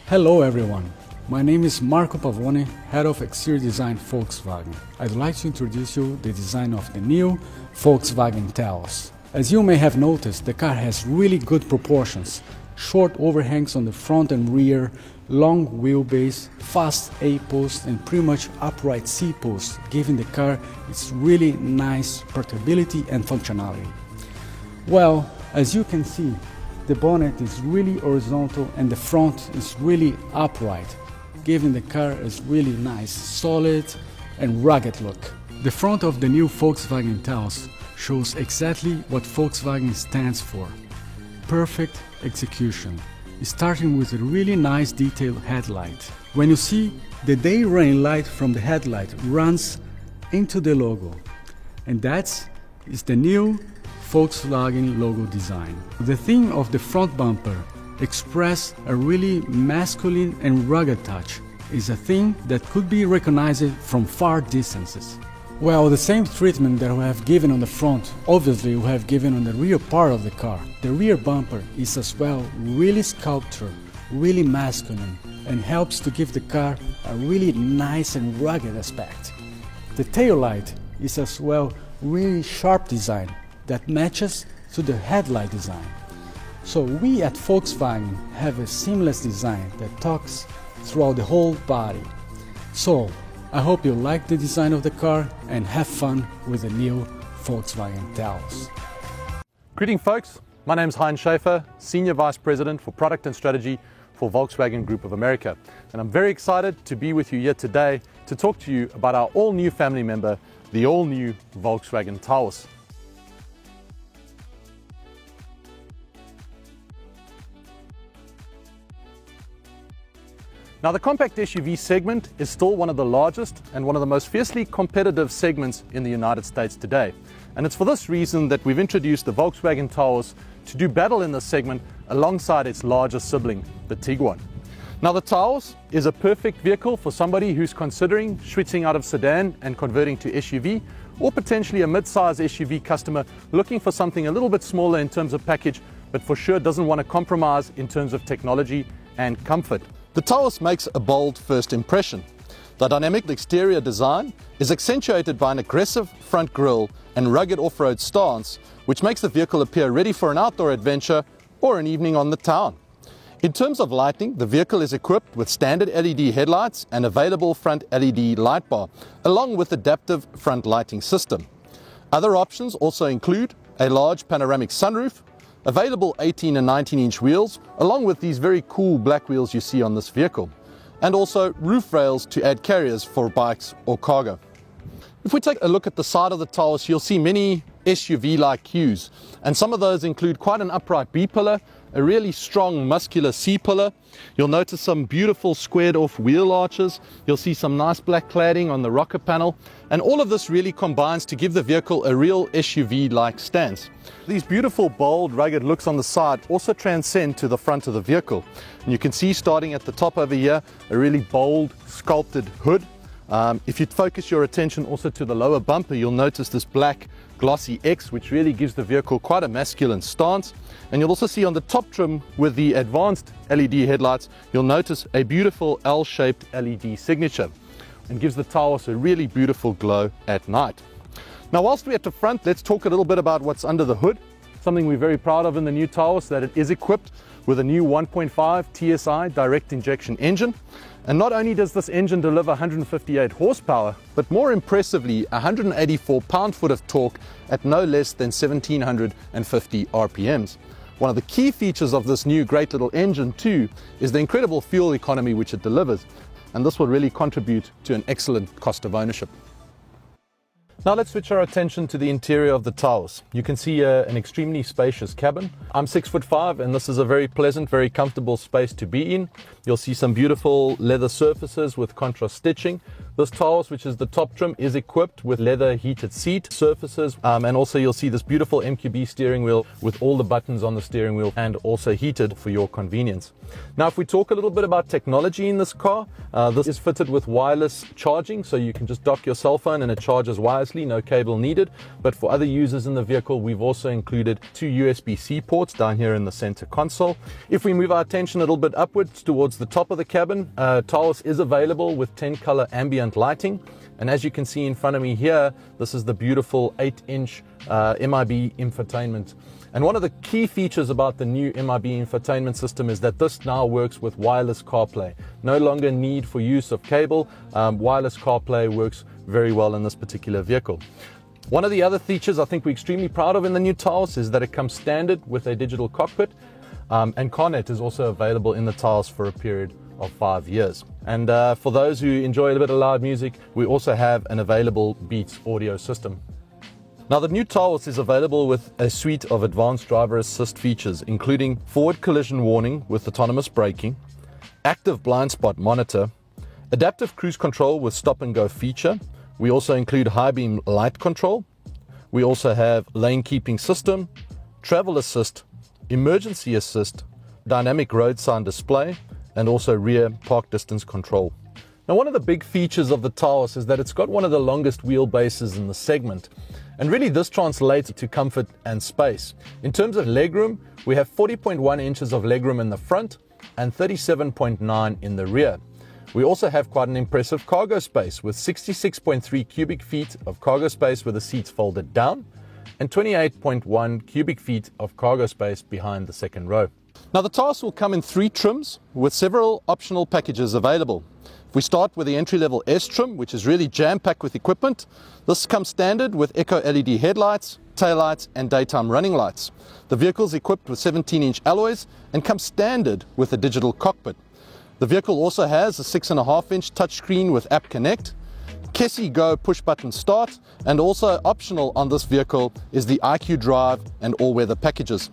Hello everyone, my name is Marco Pavone, Head of Exterior Design Volkswagen. I'd like to introduce you the design of the new Volkswagen Taos. As you may have noticed, the car has really good proportions, short overhangs on the front and rear, long wheelbase, fast A-post and pretty much upright C-post, giving the car its really nice portability and functionality. Well, as you can see, the bonnet is really horizontal and the front is really upright, giving the car a really nice, solid and rugged look. The front of the new Volkswagen Taos shows exactly what Volkswagen stands for. Perfect execution, starting with a really nice detailed headlight. When you see the day running light from the headlight runs into the logo, and that is the new Volkswagen logo design. The theme of the front bumper express a really masculine and rugged touch is a thing that could be recognized from far distances. Well, the same treatment that we have given on the front, obviously we have given on the rear part of the car. The rear bumper is as well really sculptured, really masculine, and helps to give the car a really nice and rugged aspect. The tail light is as well really sharp design that matches to the headlight design. So we at Volkswagen have a seamless design that talks throughout the whole body. So I hope you like the design of the car and have fun with the new Volkswagen Taos. Greeting folks, my name is Heinz Schaefer, Senior Vice President for Product and Strategy for Volkswagen Group of America. And I'm very excited to be with you here today to talk to you about our all-new family member, the all-new Volkswagen Taos. Now, the compact SUV segment is still one of the largest and one of the most fiercely competitive segments in the United States today. And it's for this reason that we've introduced the Volkswagen Taos to do battle in this segment alongside its larger sibling, the Tiguan. Now, the Taos is a perfect vehicle for somebody who's considering switching out of sedan and converting to SUV, or potentially a mid-size SUV customer looking for something a little bit smaller in terms of package, but for sure doesn't want to compromise in terms of technology and comfort. The Taos makes a bold first impression. The dynamic exterior design is accentuated by an aggressive front grille and rugged off-road stance, which makes the vehicle appear ready for an outdoor adventure or an evening on the town. In terms of lighting, the vehicle is equipped with standard LED headlights and available front LED light bar, along with adaptive front lighting system. Other options also include a large panoramic sunroof, available 18 and 19-inch wheels, along with these very cool black wheels you see on this vehicle, and also roof rails to add carriers for bikes or cargo. If we take a look at the side of the Taos, you'll see many SUV-like hues, and some of those include quite an upright B-pillar, a really strong muscular C-pillar. You'll notice some beautiful squared-off wheel arches. You'll see some nice black cladding on the rocker panel, and all of this really combines to give the vehicle a real SUV-like stance. These beautiful, bold, rugged looks on the side also transcend to the front of the vehicle. And you can see, starting at the top over here, a really bold, sculpted hood. If you focus your attention also to the lower bumper, you'll notice this black glossy X, which really gives the vehicle quite a masculine stance. And you'll also see on the top trim with the advanced LED headlights, you'll notice a beautiful L-shaped LED signature and gives the Taos a really beautiful glow at night. Now, whilst we're at the front, let's talk a little bit about what's under the hood. Something we're very proud of in the new Taos, that it is equipped with a new 1.5 TSI direct injection engine. And not only does this engine deliver 158 horsepower, but more impressively 184 pound-foot of torque at no less than 1750 RPMs. One of the key features of this new great little engine too is the incredible fuel economy which it delivers, and this will really contribute to an excellent cost of ownership. Now let's switch our attention to the interior of the Taos. You can see an extremely spacious cabin. I'm 6'5", and this is a very pleasant, very comfortable space to be in. You'll see some beautiful leather surfaces with contrast stitching. This Taos, which is the top trim, is equipped with leather heated seat surfaces, and also you'll see this beautiful MQB steering wheel with all the buttons on the steering wheel and also heated for your convenience. Now, if we talk a little bit about technology in this car, this is fitted with wireless charging, so you can just dock your cell phone and it charges wirelessly wirelessly, no cable needed. But for other users in the vehicle, we've also included 2 USB-C ports down here in the center console. If we move our attention a little bit upwards towards the top of the cabin, Taos is available with 10-color ambient lighting. And as you can see in front of me here, this is the beautiful 8-inch MIB infotainment. And one of the key features about the new MIB infotainment system is that this now works with wireless CarPlay. No longer need for use of cable. Wireless CarPlay works very well in this particular vehicle. One of the other features I think we're extremely proud of in the new Taos is that it comes standard with a digital cockpit. And CarNet is also available in the Taos for a period of 5 years. And for those who enjoy a little bit of loud music, we also have an available Beats audio system. Now, the new Taos is available with a suite of advanced driver assist features, including forward collision warning with autonomous braking, active blind spot monitor, adaptive cruise control with stop and go feature. We also include high beam light control. We also have lane keeping system, travel assist, emergency assist, dynamic road sign display, and also rear park distance control. Now, one of the big features of the Taos is that it's got one of the longest wheelbases in the segment. And really this translates to comfort and space. In terms of legroom, we have 40.1 inches of legroom in the front and 37.9 in the rear. We also have quite an impressive cargo space with 66.3 cubic feet of cargo space with the seats folded down and 28.1 cubic feet of cargo space behind the second row. Now, the Taos will come in 3 trims with several optional packages available. If we start with the entry-level S trim, which is really jam-packed with equipment, this comes standard with Eco LED headlights, taillights and daytime running lights. The vehicle is equipped with 17-inch alloys and comes standard with a digital cockpit. The vehicle also has a 6.5-inch touchscreen with App Connect, Kessie Go push-button start, and also optional on this vehicle is the IQ Drive and all-weather packages.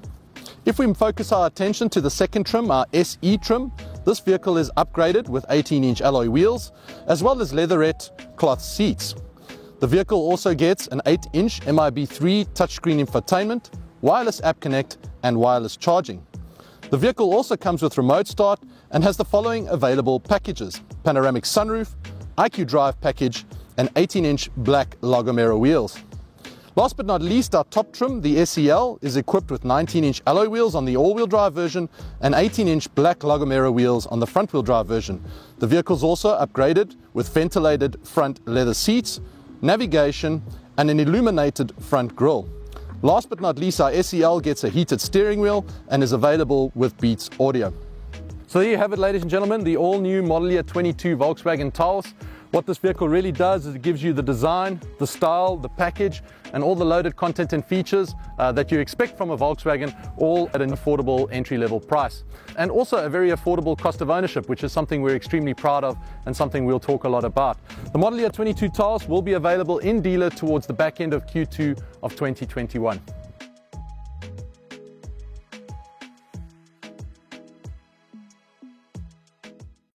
If we focus our attention to the second trim, our SE trim, this vehicle is upgraded with 18-inch alloy wheels, as well as leatherette cloth seats. The vehicle also gets an 8-inch MIB3 touchscreen infotainment, wireless App Connect, and wireless charging. The vehicle also comes with remote start and has the following available packages: panoramic sunroof, IQ Drive package, and 18-inch black Lagomera wheels. Last but not least, our top trim, the SEL, is equipped with 19-inch alloy wheels on the all-wheel drive version and 18-inch black Lagomera wheels on the front-wheel drive version. The vehicle is also upgraded with ventilated front leather seats, navigation, and an illuminated front grille. Last but not least, our SEL gets a heated steering wheel and is available with Beats audio. So there you have it, ladies and gentlemen, the all-new Model Year 22 Volkswagen Taos. What this vehicle really does is it gives you the design, the style, the package, and all the loaded content and features that you expect from a Volkswagen, all at an affordable entry-level price. And also a very affordable cost of ownership, which is something we're extremely proud of and something we'll talk a lot about. The Model Year 22 Taos will be available in dealer towards the back end of Q2 of 2021.